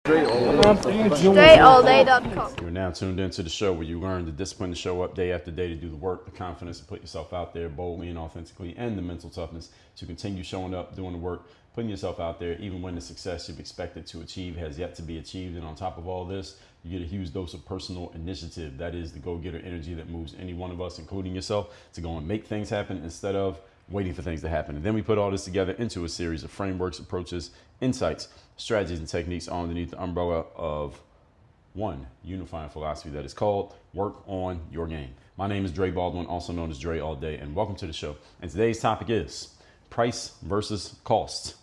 DreAllDay.com. You're now tuned into the show where you learn the discipline to show up day after day, to do the work, the confidence to put yourself out there boldly and authentically, and the mental toughness to continue showing up, doing the work, putting yourself out there, even when the success you've expected to achieve has yet to be achieved. And on top of all this, you get a huge dose of personal initiative. That is the go-getter energy that moves any one of us, including yourself, to go and make things happen instead of waiting for things to happen. And then we put all this together into a series of frameworks, approaches, insights, strategies, and techniques all underneath the umbrella of one unifying philosophy that is called Work on Your Game. My name is Dre Baldwin, also known as Dre All Day, and welcome to the show. And today's topic is price versus cost.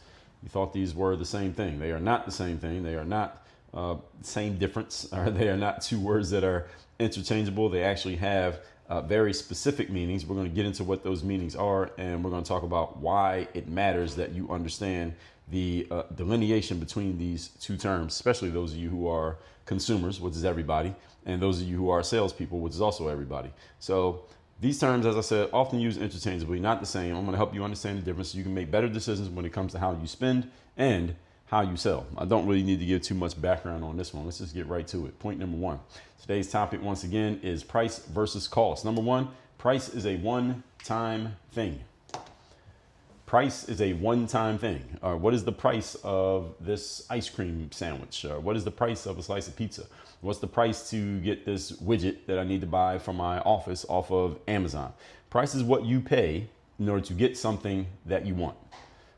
You thought these were the same thing. They are not the same thing. They are not the same difference, or they are not two words that are interchangeable. They actually have very specific meanings. We're going to get into what those meanings are, and we're going to talk about why it matters that you understand the delineation between these two terms, especially those of you who are consumers, which is everybody, and those of you who are salespeople, which is also everybody. So these terms, as I said, often used interchangeably, not the same. I'm going to help you understand the difference so you can make better decisions when it comes to how you spend and how you sell. I don't really need to give too much background on this one. Let's just get right to it. Point number one. Today's topic, once again, is price versus cost. Number one, price is a one-time thing. Price is a one-time thing. What is the price of this ice cream sandwich? What is the price of a slice of pizza? What's the price to get this widget that I need to buy for my office off of Amazon? Price is what you pay in order to get something that you want.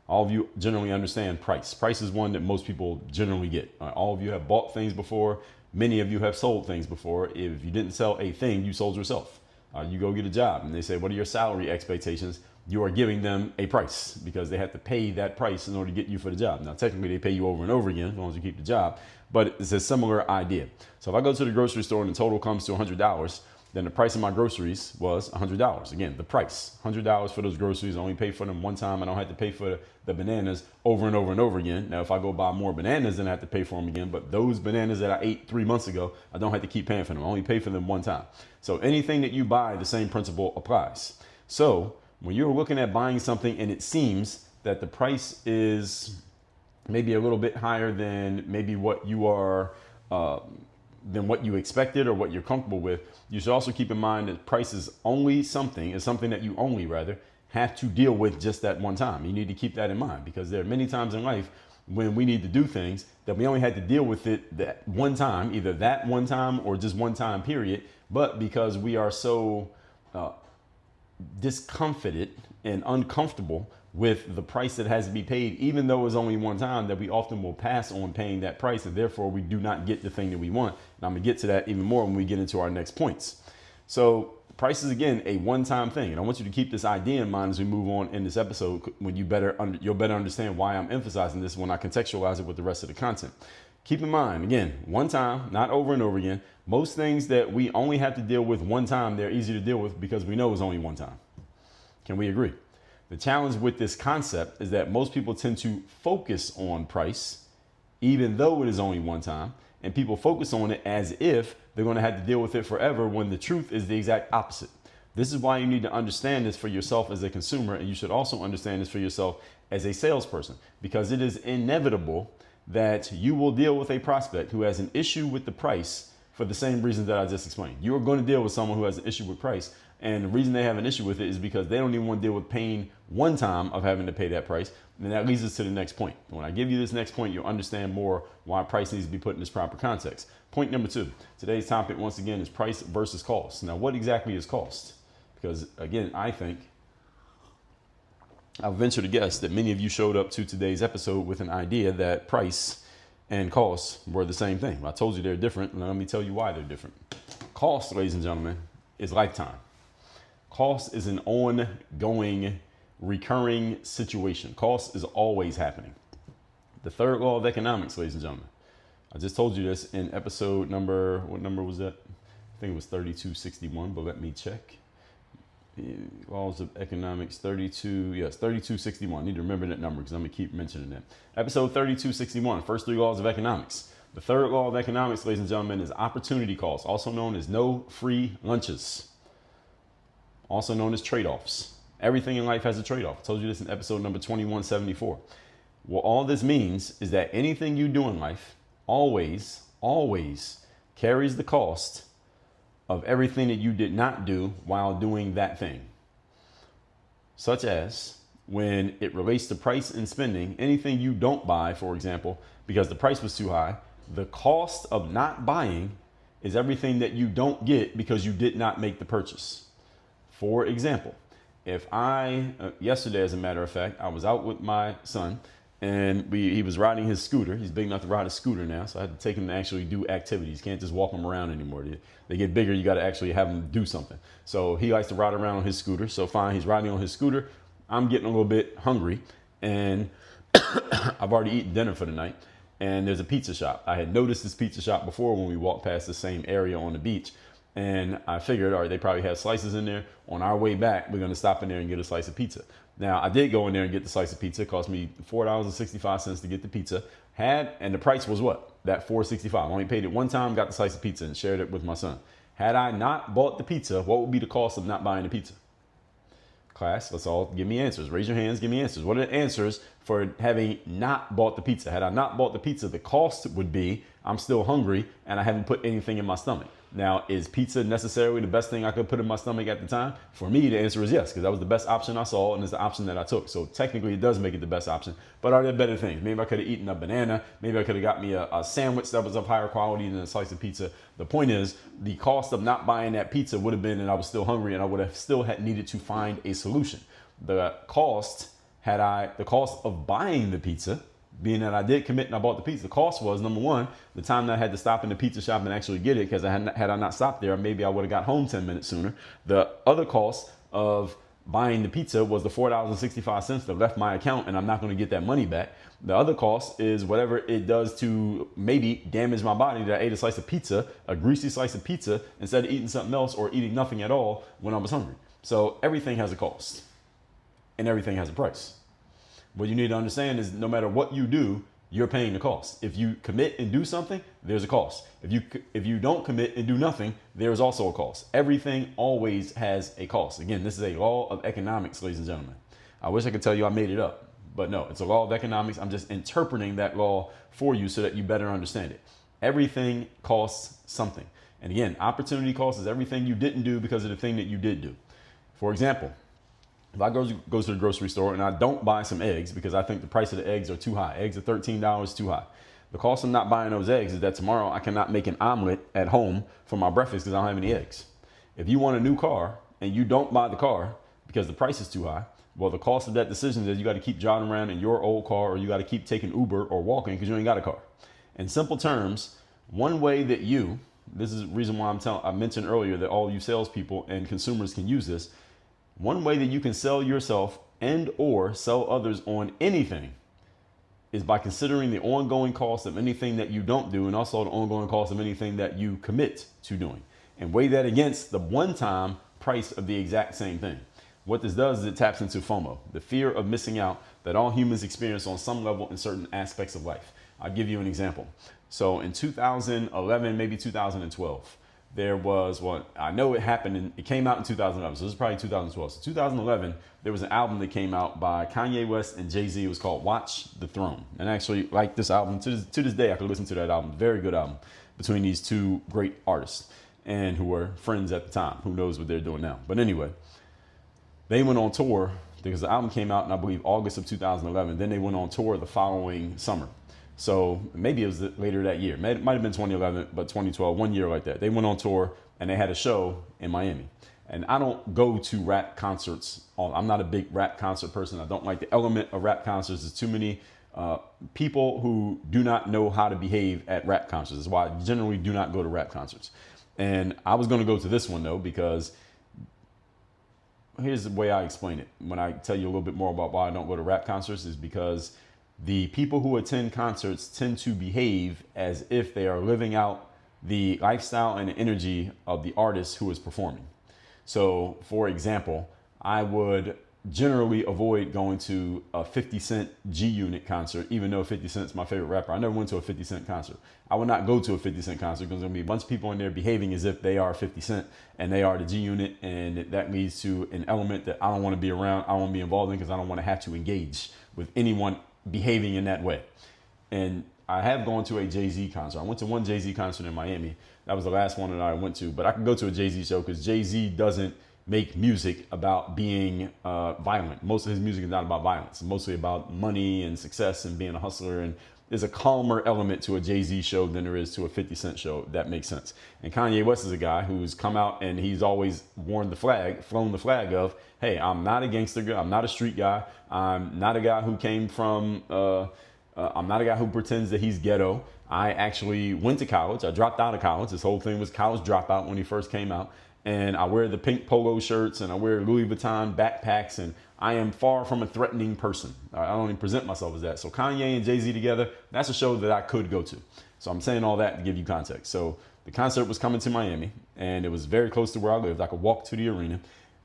All of you generally understand price. Price is one that most people generally get. All of you have bought things before. Many of you have sold things before. If you didn't sell a thing, you sold yourself. You go get a job and they say, what are your salary expectations? You are giving them a price because they have to pay that price in order to get you for the job. Now, technically, they pay you over and over again as long as you keep the job, but it's a similar idea. So if I go to the grocery store and the total comes to $100, then the price of my groceries was $100. Again, the price, $100 for those groceries. I only pay for them one time. I don't have to pay for the bananas over and over and over again. Now, if I go buy more bananas, then I have to pay for them again. But those bananas that I ate 3 months ago, I don't have to keep paying for them. I only pay for them one time. So anything that you buy, the same principle applies. So when you're looking at buying something and it seems that the price is maybe a little bit higher than maybe what you are, than what you expected or what you're comfortable with, you should also keep in mind that price is something that you only have to deal with just that one time. You need to keep that in mind because there are many times in life when we need to do things that we only had to deal with it that one time, either that one time or just one time period. But because we are so discomfited and uncomfortable with the price that has to be paid, even though it's only one time, that we often will pass on paying that price, and therefore we do not get the thing that we want. And I'm gonna get to that even more when we get into our next points. So price is, again, a one-time thing, and I want you to keep this idea in mind as we move on in this episode. When you'll better understand why I'm emphasizing this when I contextualize it with the rest of the content. Keep in mind, again, one time, not over and over again. Most things that we only have to deal with one time, they're easy to deal with because we know it's only one time. Can we agree? The challenge with this concept is that most people tend to focus on price, even though it is only one time, and people focus on it as if they're going to have to deal with it forever, when the truth is the exact opposite. This is why you need to understand this for yourself as a consumer, and you should also understand this for yourself as a salesperson, because it is inevitable that you will deal with a prospect who has an issue with the price for the same reasons that I just explained. You're going to deal with someone who has an issue with price, and the reason they have an issue with it is because they don't even want to deal with pain one time of having to pay that price. And that leads us to the next point. When I give you this next point, you'll understand more why price needs to be put in its proper context. Point number two. Today's topic, once again, is price versus cost. Now, what exactly is cost? Because, again, I'll venture to guess that many of you showed up to today's episode with an idea that price and cost were the same thing. I told you they're different, and let me tell you why they're different. Cost, ladies and gentlemen, is lifetime. Cost is an ongoing, recurring situation. Cost is always happening. The third law of economics, ladies and gentlemen. I just told you this in episode number, what number was that? I think it was 3261, but let me check. Laws of economics, 3261. I need to remember that number because I'm going to keep mentioning that. Episode 3261, first three laws of economics. The third law of economics, ladies and gentlemen, is opportunity cost, also known as no free lunches, also known as trade-offs. Everything in life has a trade-off. I told you this in episode number 2174. What all this means is that anything you do in life always carries the cost of everything that you did not do while doing that thing. Such as when it relates to price and spending, anything you don't buy, for example, because the price was too high, the cost of not buying is everything that you don't get because you did not make the purchase. For example, if yesterday, as a matter of fact, I was out with my son and he was riding his scooter. He's big enough to ride a scooter now, so I had to take him to actually do activities. Can't just walk him around anymore. They get bigger, you got to actually have him do something. So he likes to ride around on his scooter. So fine, he's riding on his scooter. I'm getting a little bit hungry, and I've already eaten dinner for the night. And there's a pizza shop. I had noticed this pizza shop before when we walked past the same area on the beach. And I figured, all right, they probably have slices in there. On our way back, we're going to stop in there and get a slice of pizza. Now, I did go in there and get the slice of pizza. It cost me $4.65 to get the pizza. And the price was what? That $4.65. I only paid it one time, got the slice of pizza, and shared it with my son. Had I not bought the pizza, what would be the cost of not buying the pizza? Class, let's all give me answers. Raise your hands, give me answers. What are the answers for having not bought the pizza? Had I not bought the pizza, the cost would be I'm still hungry and I haven't put anything in my stomach. Now, is pizza necessarily the best thing I could put in my stomach at the time? For me, the answer is yes, because that was the best option I saw, and it's the option that I took. So technically, it does make it the best option. But are there better things? Maybe I could have eaten a banana. Maybe I could have got me a sandwich that was of higher quality than a slice of pizza. The point is, the cost of not buying that pizza would have been that I was still hungry, and I would have still needed to find a solution. The cost of buying the pizza, being that I did commit and I bought the pizza, the cost was, number one, the time that I had to stop in the pizza shop and actually get it, because had I not stopped there, maybe I would have got home 10 minutes sooner. The other cost of buying the pizza was the $4.65 that left my account, and I'm not going to get that money back. The other cost is whatever it does to maybe damage my body that I ate a slice of pizza, a greasy slice of pizza, instead of eating something else or eating nothing at all when I was hungry. So everything has a cost and everything has a price. What you need to understand is no matter what you do, you're paying the cost. If you commit and do something, there's a cost. If you don't commit and do nothing, there's also a cost. Everything always has a cost. Again, this is a law of economics, ladies and gentlemen. I wish I could tell you I made it up, but no, it's a law of economics. I'm just interpreting that law for you so that you better understand it. Everything costs something. And again, opportunity cost is everything you didn't do because of the thing that you did do. For example, if I go to the grocery store and I don't buy some eggs because I think the price of the eggs are too high, eggs are $13 too high. The cost of not buying those eggs is that tomorrow I cannot make an omelet at home for my breakfast because I don't have any eggs. If you want a new car and you don't buy the car because the price is too high, well, the cost of that decision is you got to keep driving around in your old car, or you got to keep taking Uber or walking because you ain't got a car. In simple terms, one way that this is the reason why I mentioned earlier that all you salespeople and consumers can use this. One way that you can sell yourself and or sell others on anything is by considering the ongoing cost of anything that you don't do, and also the ongoing cost of anything that you commit to doing, and weigh that against the one-time price of the exact same thing. What this does is it taps into FOMO, the fear of missing out that all humans experience on some level in certain aspects of life. I'll give you an example. So in 2011, maybe 2012, there was I know it happened, and it came out in 2011, so this is probably 2012. So 2011, there was an album that came out by Kanye West and Jay-Z. It was called Watch the Throne. And actually, like this album, to this day, I could listen to that album. Very good album between these two great artists and who were friends at the time. Who knows what they're doing now. But anyway, they went on tour because the album came out in, I believe, August of 2011. Then they went on tour the following summer. So maybe it was later that year. It might have been 2011, but 2012, 1 year like that. They went on tour and they had a show in Miami. And I don't go to rap concerts. I'm not a big rap concert person. I don't like the element of rap concerts. There's too many people who do not know how to behave at rap concerts. That's why I generally do not go to rap concerts. And I was going to go to this one, though, because here's the way I explain it. When I tell you a little bit more about why I don't go to rap concerts is because the people who attend concerts tend to behave as if they are living out the lifestyle and the energy of the artist who is performing. So, for example, I would generally avoid going to a 50 Cent G-Unit concert, even though 50 Cent's my favorite rapper. I never went to a 50 Cent concert. I would not go to a 50 Cent concert because there's going to be a bunch of people in there behaving as if they are 50 Cent and they are the G-Unit, and that leads to an element that I don't want to be around, I don't want to be involved in, because I don't want to have to engage with anyone behaving in that way. And I have gone to a Jay-Z concert. I went to one Jay-Z concert in Miami. That was the last one that I went to. But I can go to a Jay-Z show because Jay-Z doesn't make music about being violent. Most of his music is not about violence. It's mostly about money and success and being a hustler. And there's a calmer element to a Jay-Z show than there is to a 50 Cent show, if that makes sense. And Kanye West is a guy who's come out and he's always flown the flag of, hey, I'm not a gangster guy. I'm not a street guy. I'm not a guy who came from, I'm not a guy who pretends that he's ghetto. I actually went to college. I dropped out of college. This whole thing was college dropout when he first came out. And I wear the pink polo shirts and I wear Louis Vuitton backpacks, and I am far from a threatening person. I don't even present myself as that. So Kanye and Jay-Z together, that's a show that I could go to. So I'm saying all that to give you context. So the concert was coming to Miami and it was very close to where I lived. I could walk to the arena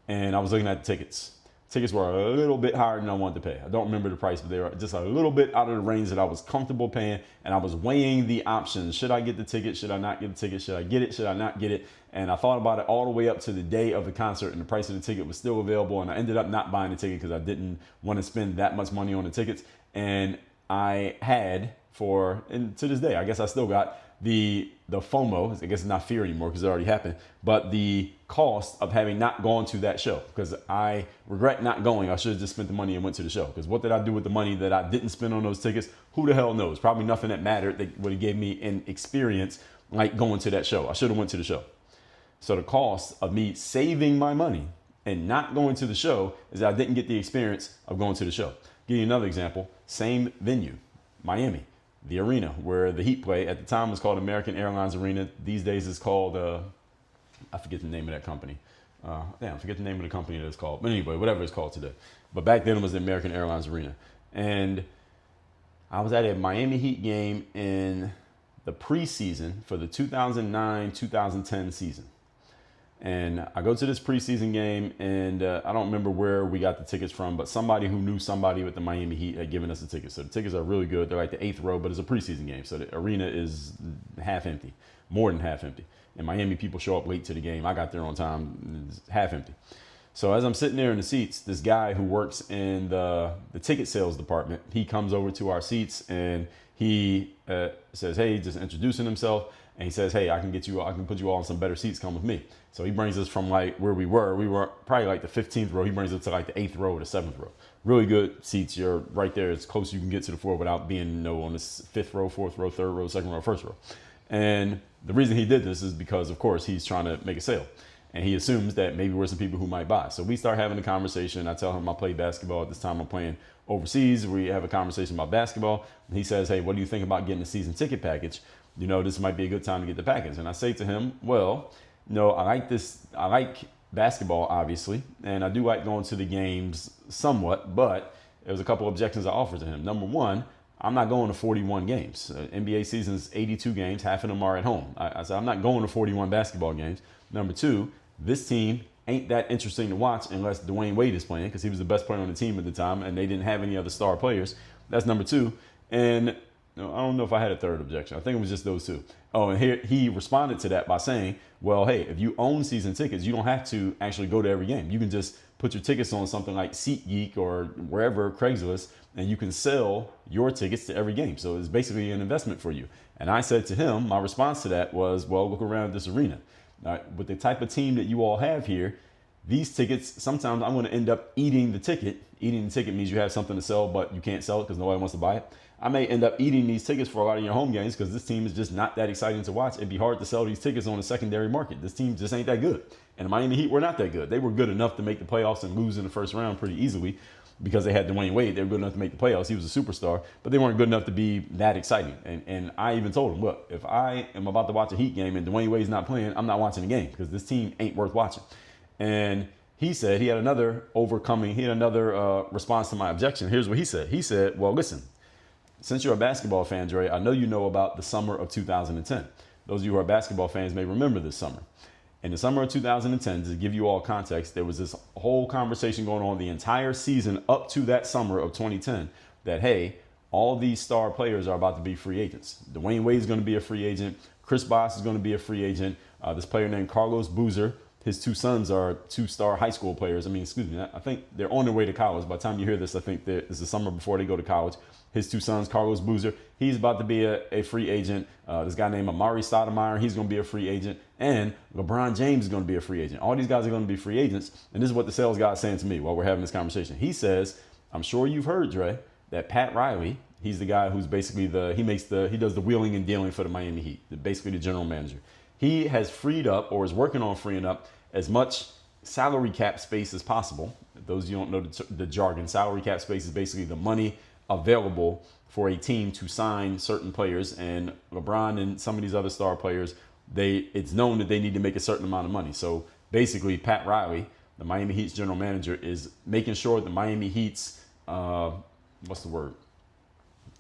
and I was looking at the tickets. Tickets were a little bit higher than I wanted to pay. I don't remember the price, but they were just a little bit out of the range that I was comfortable paying. And I was weighing the options. Should I get the ticket? Should I not get the ticket? Should I get it? Should I not get it? And I thought about it all the way up to the day of the concert, and the price of the ticket was still available. And I ended up not buying the ticket because I didn't want to spend that much money on the tickets. And I had and to this day, I guess I still got the FOMO. I guess it's not fear anymore because it already happened, but the cost of having not gone to that show, because I regret not going. I should have just spent the money and went to the show, because what did I do with the money that I didn't spend on those tickets? Who the hell knows? Probably nothing that mattered that would have gave me an experience like going to that show. I should have went to the show. So the cost of me saving my money and not going to the show is that I didn't get the experience of going to the show. Give you another example. Same venue, Miami. The arena where the Heat play at the time was called American Airlines Arena. These days it's called, I forget the name of that company. I forget the name of the company that it's called. But anyway, whatever it's called today. But back then it was the American Airlines Arena. And I was at a Miami Heat game in the preseason for the 2009-2010 season. And I go to this preseason game, and I don't remember where we got the tickets from, but somebody who knew somebody with the Miami Heat had given us the tickets. So the tickets are really good. They're like the 8th row, but it's a preseason game. So the arena is half empty, more than half empty. And Miami people show up late to the game. I got there on time, it's half empty. So as I'm sitting there in the seats, this guy who works in the ticket sales department, he comes over to our seats and he says, hey, just introducing himself. And he says, hey, I can put you all in some better seats. Come with me. So he brings us from like where we were probably like the 15th row. He brings us to like the 8th row or the 7th row. Really good seats. You're right there. It's close. You can get to the floor without being on the 5th row, 4th row, 3rd row, 2nd row, 1st row. And the reason he did this is because, of course, he's trying to make a sale. And he assumes that maybe we're some people who might buy. So we start having a conversation. I tell him I play basketball. At this time I'm playing overseas. We have a conversation about basketball. And he says, hey, what do you think about getting a season ticket package? You know, this might be a good time to get the package. And I say to him, well, no, I like basketball, obviously. And I do like going to the games somewhat. But there was a couple of objections I offered to him. Number one, I'm not going to 41 games. NBA season is 82 games. Half of them are at home. I said, I'm not going to 41 basketball games. Number two, this team ain't that interesting to watch unless Dwayne Wade is playing, because he was the best player on the team at the time and they didn't have any other star players. That's number two. And I don't know if I had a third objection. I think it was just those two. Oh, and here he responded to that by saying, well, hey, if you own season tickets, you don't have to actually go to every game. You can just put your tickets on something like SeatGeek or wherever, Craigslist, and you can sell your tickets to every game. So it's basically an investment for you. And I said to him, my response to that was, well, look around this arena. With the type of team that you all have here, these tickets, sometimes I'm going to end up eating the ticket. Eating the ticket means you have something to sell, but you can't sell it because nobody wants to buy it. I may end up eating these tickets for a lot of your home games because this team is just not that exciting to watch. It'd be hard to sell these tickets on the secondary market. This team just ain't that good. And the Miami Heat were not that good. They were good enough to make the playoffs and lose in the first round pretty easily because they had Dwayne Wade. They were good enough to make the playoffs. He was a superstar, but they weren't good enough to be that exciting. And I even told him, look, if I am about to watch a Heat game and Dwayne Wade's not playing, I'm not watching the game because this team ain't worth watching. And he said he had another response to my objection. Here's what he said. He said, well, listen, since you're a basketball fan, Dre, I know you know about the summer of 2010. Those of you who are basketball fans may remember this summer. In the summer of 2010, to give you all context, there was this whole conversation going on the entire season up to that summer of 2010 that, hey, all these star players are about to be free agents. Dwayne Wade is going to be a free agent. Chris Bosh is going to be a free agent. This player named Carlos Boozer, His two sons are two-star high school players. I think they're on their way to college. By the time you hear this, I think it's the summer before they go to college. His two sons, Carlos Boozer, he's about to be a free agent. This guy named Amari Stoudemire, he's going to be a free agent. And LeBron James is going to be a free agent. All these guys are going to be free agents. And this is what the sales guy is saying to me while we're having this conversation. He says, I'm sure you've heard, Dre, that Pat Riley, he's the guy who's basically he does the wheeling and dealing for the Miami Heat, basically the general manager. He has freed up or is working on freeing up as much salary cap space as possible. Those of you don't know the jargon, salary cap space is basically the money available for a team to sign certain players. And LeBron and some of these other star players, it's known that they need to make a certain amount of money. So basically, Pat Riley, the Miami Heat's general manager, is making sure the Miami Heat's, what's the word?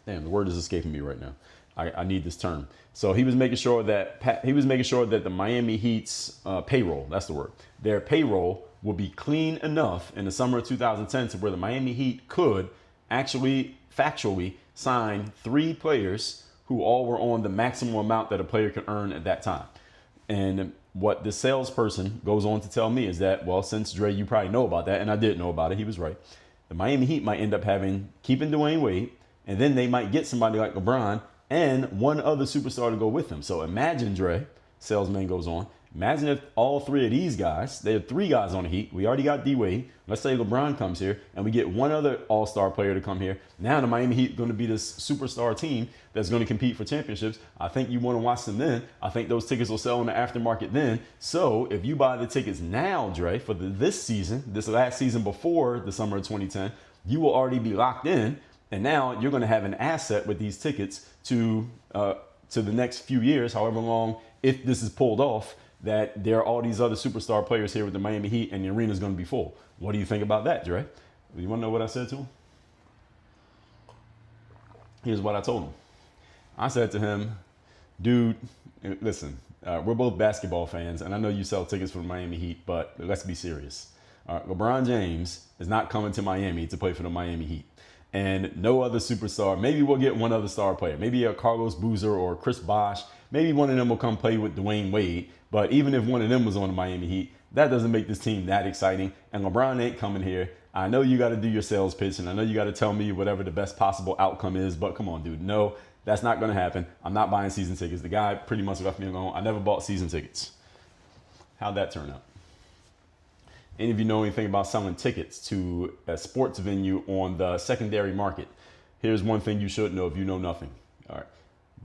Damn, the word is escaping me right now. I need this term. So he was making sure that the Miami Heat's payroll, that's the word, their payroll will be clean enough in the summer of 2010 to where the Miami Heat could actually factually sign 3 players who all were on the maximum amount that a player could earn at that time. And what the salesperson goes on to tell me is that, well, since Dre, you probably know about that, and I did know about it, he was right. The Miami Heat might end up keeping Dwayne Wade, and then they might get somebody like LeBron and one other superstar to go with him. So imagine, Dre, salesman goes on, imagine if all 3 of these guys, there are 3 guys on the Heat. We already got D-Wade. Let's say LeBron comes here and we get one other all-star player to come here. Now the Miami Heat are going to be this superstar team that's going to compete for championships. I think you want to watch them then. I think those tickets will sell in the aftermarket then. So if you buy the tickets now, Dre, for this season, this last season before the summer of 2010, you will already be locked in. And now you're going to have an asset with these tickets to the next few years, however long, if this is pulled off, that there are all these other superstar players here with the Miami Heat and the arena is going to be full. What do you think about that, Dre? You want to know what I said to him? Here's what I told him. I said to him, dude, listen, we're both basketball fans, and I know you sell tickets for the Miami Heat, but let's be serious. LeBron James is not coming to Miami to play for the Miami Heat. And no other superstar. Maybe we'll get one other star player. Maybe a Carlos Boozer or Chris Bosh. Maybe one of them will come play with Dwayne Wade. But even if one of them was on the Miami Heat, that doesn't make this team that exciting. And LeBron ain't coming here. I know you got to do your sales pitch, and I know you got to tell me whatever the best possible outcome is. But come on, dude. No, that's not going to happen. I'm not buying season tickets. The guy pretty much left me alone. I never bought season tickets. How'd that turn out? Any of you know anything about selling tickets to a sports venue on the secondary market? Here's one thing you should know if you know nothing. All right.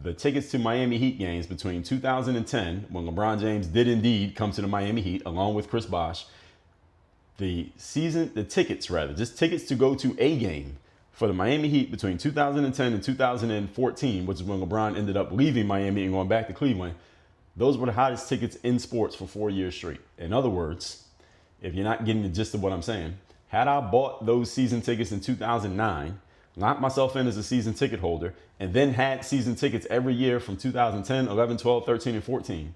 The tickets to Miami Heat games between 2010, when LeBron James did indeed come to the Miami Heat, along with Chris Bosh, tickets to go to a game for the Miami Heat between 2010 and 2014, which is when LeBron ended up leaving Miami and going back to Cleveland, those were the hottest tickets in sports for 4 years straight. In other words, if you're not getting the gist of what I'm saying, had I bought those season tickets in 2009, locked myself in as a season ticket holder, and then had season tickets every year from 2010, 11, 12, 13, and 14,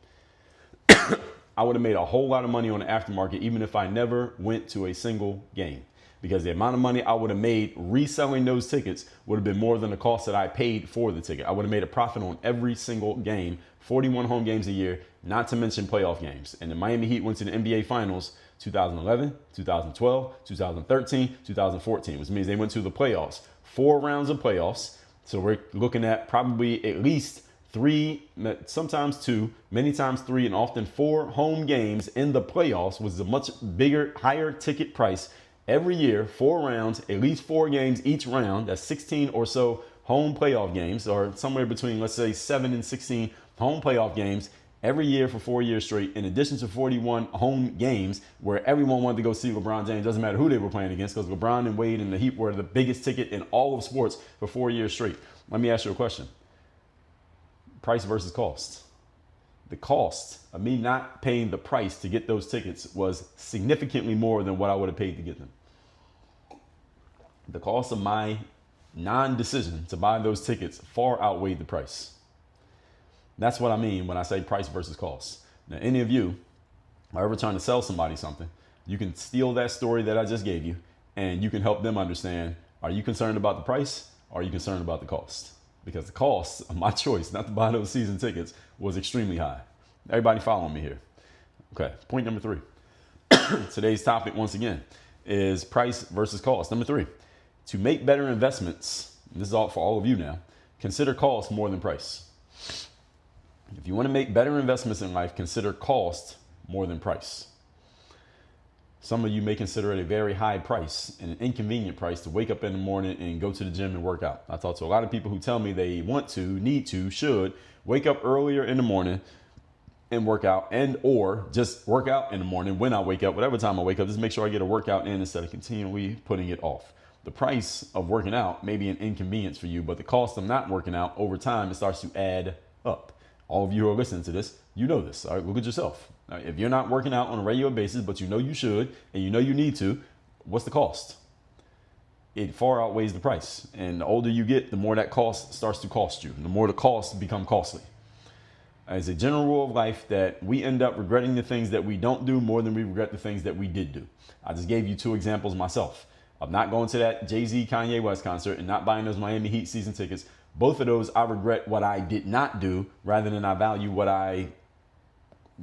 I would have made a whole lot of money on the aftermarket, even if I never went to a single game. Because the amount of money I would have made reselling those tickets would have been more than the cost that I paid for the ticket. I would have made a profit on every single game, 41 home games a year, not to mention playoff games. And the Miami Heat went to the NBA Finals 2011, 2012, 2013, 2014, which means they went to the playoffs, 4 rounds of playoffs. So we're looking at probably at least 3, sometimes 2, many times 3, and often 4 home games in the playoffs, was a much bigger, higher ticket price every year, 4 rounds, at least 4 games each round. That's 16 or so home playoff games, or somewhere between, let's say, 7 and 16 home playoff games every year for 4 years straight, in addition to 41 home games where everyone wanted to go see LeBron James. Doesn't matter who they were playing against, because LeBron and Wade and the Heat were the biggest ticket in all of sports for 4 years straight. Let me ask you a question. Price versus cost. The cost of me not paying the price to get those tickets was significantly more than what I would have paid to get them. The cost of my non-decision to buy those tickets far outweighed the price. That's what I mean when I say price versus cost. Now, any of you are ever trying to sell somebody something, you can steal that story that I just gave you, and you can help them understand, are you concerned about the price, or are you concerned about the cost? Because the cost of my choice not to buy those season tickets was extremely high. Everybody following me here? Okay, point number 3. Today's topic, once again, is price versus cost. Number 3, to make better investments, this is all for all of you now, consider cost more than price. If you want to make better investments in life, consider cost more than price. Some of you may consider it a very high price and an inconvenient price to wake up in the morning and go to the gym and work out. I talk to a lot of people who tell me they want to, need to, should wake up earlier in the morning and work out, and or just work out in the morning when I wake up, whatever time I wake up, just make sure I get a workout in instead of continually putting it off. The price of working out may be an inconvenience for you, but the cost of not working out over time, it starts to add up. All of you who are listening to this, you know this. All right, look at yourself. If you're not working out on a regular basis, but you know you should, and you know you need to, what's the cost? It far outweighs the price. And the older you get, the more that cost starts to cost you. The more the costs become costly. As a general rule of life, that we end up regretting the things that we don't do more than we regret the things that we did do. I just gave you 2 examples myself of not going to that Jay-Z Kanye West concert and not buying those Miami Heat season tickets. Both of those, I regret what I did not do rather than I value what I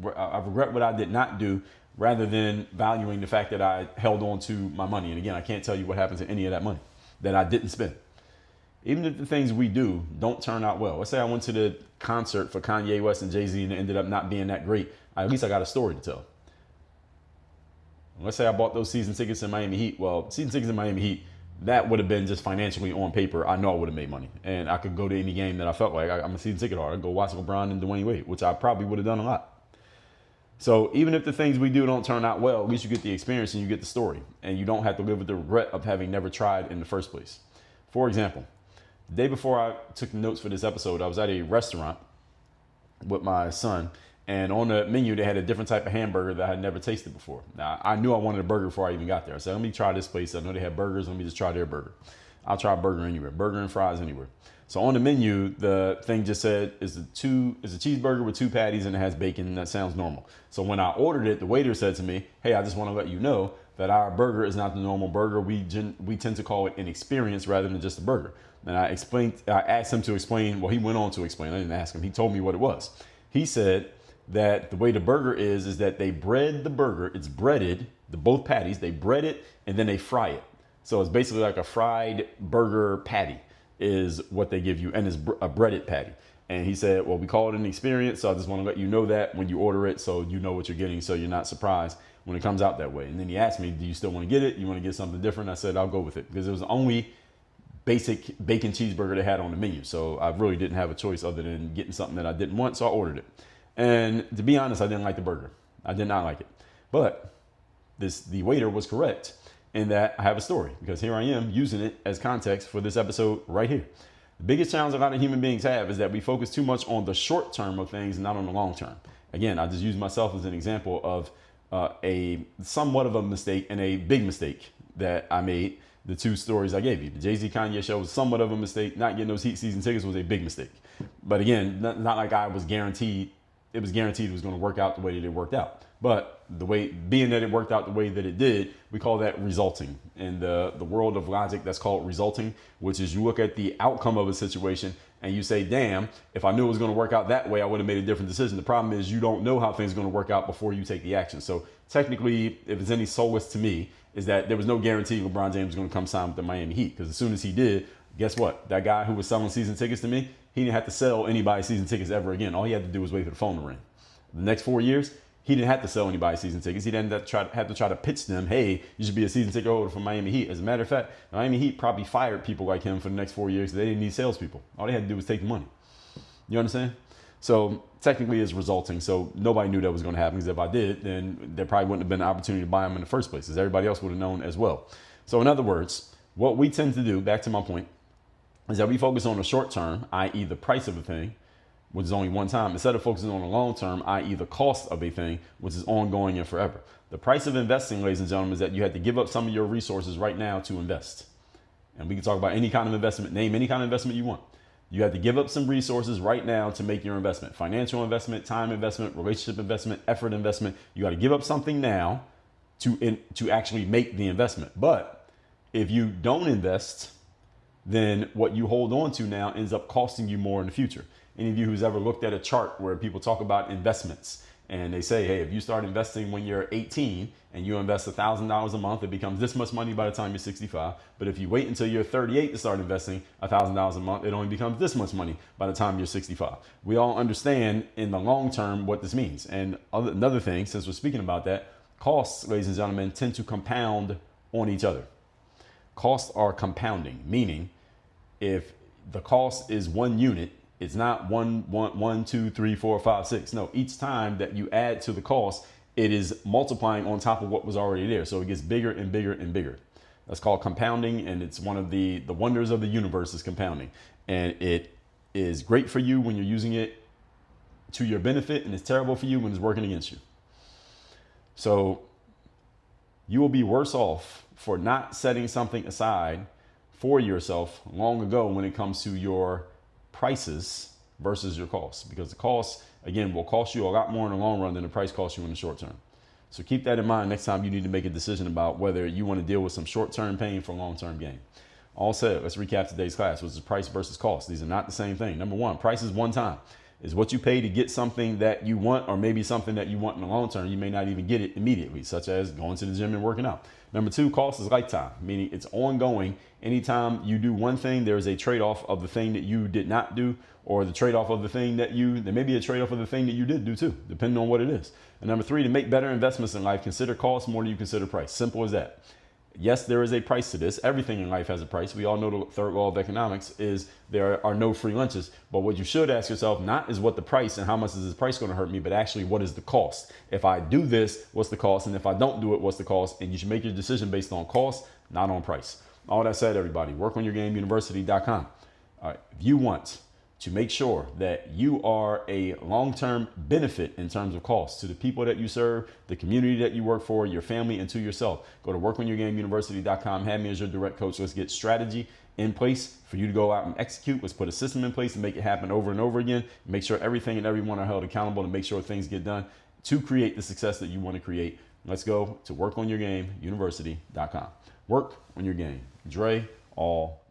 regret what I did not do rather than valuing the fact that I held on to my money. And again, I can't tell you what happened to any of that money that I didn't spend. Even if the things we do don't turn out well. Let's say I went to the concert for Kanye West and Jay-Z and it ended up not being that great. At least I got a story to tell. Let's say I bought those season tickets in Miami Heat. Well, season tickets in Miami Heat, that would have been just financially on paper. I know I would have made money. And I could go to any game that I felt like. I'm a season ticket holder. I'd go watch LeBron and Dwayne Wade, which I probably would have done a lot. So even if the things we do don't turn out well, at least you get the experience and you get the story. And you don't have to live with the regret of having never tried in the first place. For example, the day before I took the notes for this episode, I was at a restaurant with my son. And on the menu, they had a different type of hamburger that I had never tasted before. Now, I knew I wanted a burger before I even got there. I said, let me try this place. I know they have burgers. Let me just try their burger. I'll try a burger anywhere. Burger and fries anywhere. So on the menu, the thing just said, is a cheeseburger with 2 patties and it has bacon. That sounds normal. So when I ordered it, the waiter said to me, hey, I just want to let you know that our burger is not the normal burger. We tend to call it an experience rather than just a burger. And I asked him to explain. Well, he went on to explain. I didn't ask him. He told me what it was. He said that the way the burger is that they bread the burger. It's breaded, both patties, they bread it and then they fry it. So it's basically like a fried burger patty is what they give you, and it's a breaded patty. And he said, well, we call it an experience, so I just want to let you know that when you order it, so you know what you're getting, so you're not surprised when it comes out that way. And then he asked me, do you still want to get it? You want to get something different? I said, I'll go with it, because it was the only basic bacon cheeseburger they had on the menu. So I really didn't have a choice other than getting something that I didn't want, so I ordered it. And to be honest, I didn't like the burger. I did not like it. But the waiter was correct in that I have a story, because here I am using it as context for this episode right here. The biggest challenge a lot of human beings have is that we focus too much on the short term of things and not on the long term. Again, I just use myself as an example of a somewhat of a mistake and a big mistake that I made. The 2 stories I gave you. The Jay-Z Kanye show was somewhat of a mistake. Not getting those Heat season tickets was a big mistake. But again, not like I was guaranteed. It was guaranteed it was going to work out the way that it worked out. But being that it worked out the way that it did, we call that resulting. In the world of logic, that's called resulting, which is you look at the outcome of a situation and you say, damn, if I knew it was going to work out that way, I would have made a different decision. The problem is you don't know how things are going to work out before you take the action. So technically, if it's any solace to me, is that there was no guarantee LeBron James was going to come sign with the Miami Heat. Because as soon as he did, guess what? That guy who was selling season tickets to me, he didn't have to sell anybody season tickets ever again. All he had to do was wait for the phone to ring. The next 4 years, he didn't have to sell anybody season tickets. He didn't have to try to pitch them, hey, you should be a season ticket holder for Miami Heat. As a matter of fact, Miami Heat probably fired people like him for the next 4 years because they didn't need salespeople. All they had to do was take the money. You understand? So technically it's resulting. So nobody knew that was going to happen, because if I did, then there probably wouldn't have been an opportunity to buy them in the first place, because everybody else would have known as well. So in other words, what we tend to do, back to my point, is that we focus on the short term, i.e. the price of a thing, which is only one time, instead of focusing on the long term, i.e. the cost of a thing, which is ongoing and forever. The price of investing, ladies and gentlemen, is that you have to give up some of your resources right now to invest. And we can talk about any kind of investment, name any kind of investment you want. You have to give up some resources right now to make your investment. Financial investment, time investment, relationship investment, effort investment. You got to give up something now to actually make the investment. But if you don't invest, then what you hold on to now ends up costing you more in the future. Any of you who's ever looked at a chart where people talk about investments And they say, hey, if you start investing when you're 18 and you invest $1,000 a month, it becomes this much money by the time you're 65. But if you wait until you're 38 to start investing $1,000 a month, it only becomes this much money by the time you're 65. We all understand in the long term what this means. And another thing, since we're speaking about that, costs, ladies and gentlemen, tend to compound on each other. Costs are compounding, meaning if the cost is 1 unit, it's not one, 2, 3, 4, 5, 6. No, each time that you add to the cost, it is multiplying on top of what was already there. So it gets bigger and bigger and bigger. That's called compounding, and it's one of the wonders of the universe is compounding. And it is great for you when you're using it to your benefit, and it's terrible for you when it's working against you. So you will be worse off for not setting something aside for yourself long ago when it comes to your prices versus your costs, because the costs, again, will cost you a lot more in the long run than the price costs you in the short term. So keep that in mind next time you need to make a decision about whether you want to deal with some short-term pain for long-term gain. All said, let's recap today's class, which is price versus cost. These are not the same thing. Number one, price is one time. Is what you pay to get something that you want, or maybe something that you want in the long term. You may not even get it immediately, such as going to the gym and working out. Number two, cost is lifetime, meaning it's ongoing. Anytime you do one thing, there is a trade-off of the thing that you did not do, or the trade-off of the thing that there may be a trade-off of the thing that you did do too, depending on what it is. And number three, to make better investments in life, consider cost more than you consider price. Simple as that. Yes, there is a price to this. Everything in life has a price. We all know the third law of economics is there are no free lunches. But what you should ask yourself not is what the price and how much is this price going to hurt me, but actually what is the cost? If I do this, what's the cost? And if I don't do it, what's the cost? And you should make your decision based on cost, not on price. All that said, everybody, workonyourgameuniversity.com. All right, if you want to make sure that you are a long-term benefit in terms of cost to the people that you serve, the community that you work for, your family, and to yourself, go to workonyourgameuniversity.com. Have me as your direct coach. Let's get strategy in place for you to go out and execute. Let's put a system in place and make it happen over and over again. Make sure everything and everyone are held accountable to make sure things get done to create the success that you want to create. Let's go to workonyourgameuniversity.com. Work on your game. Dre, all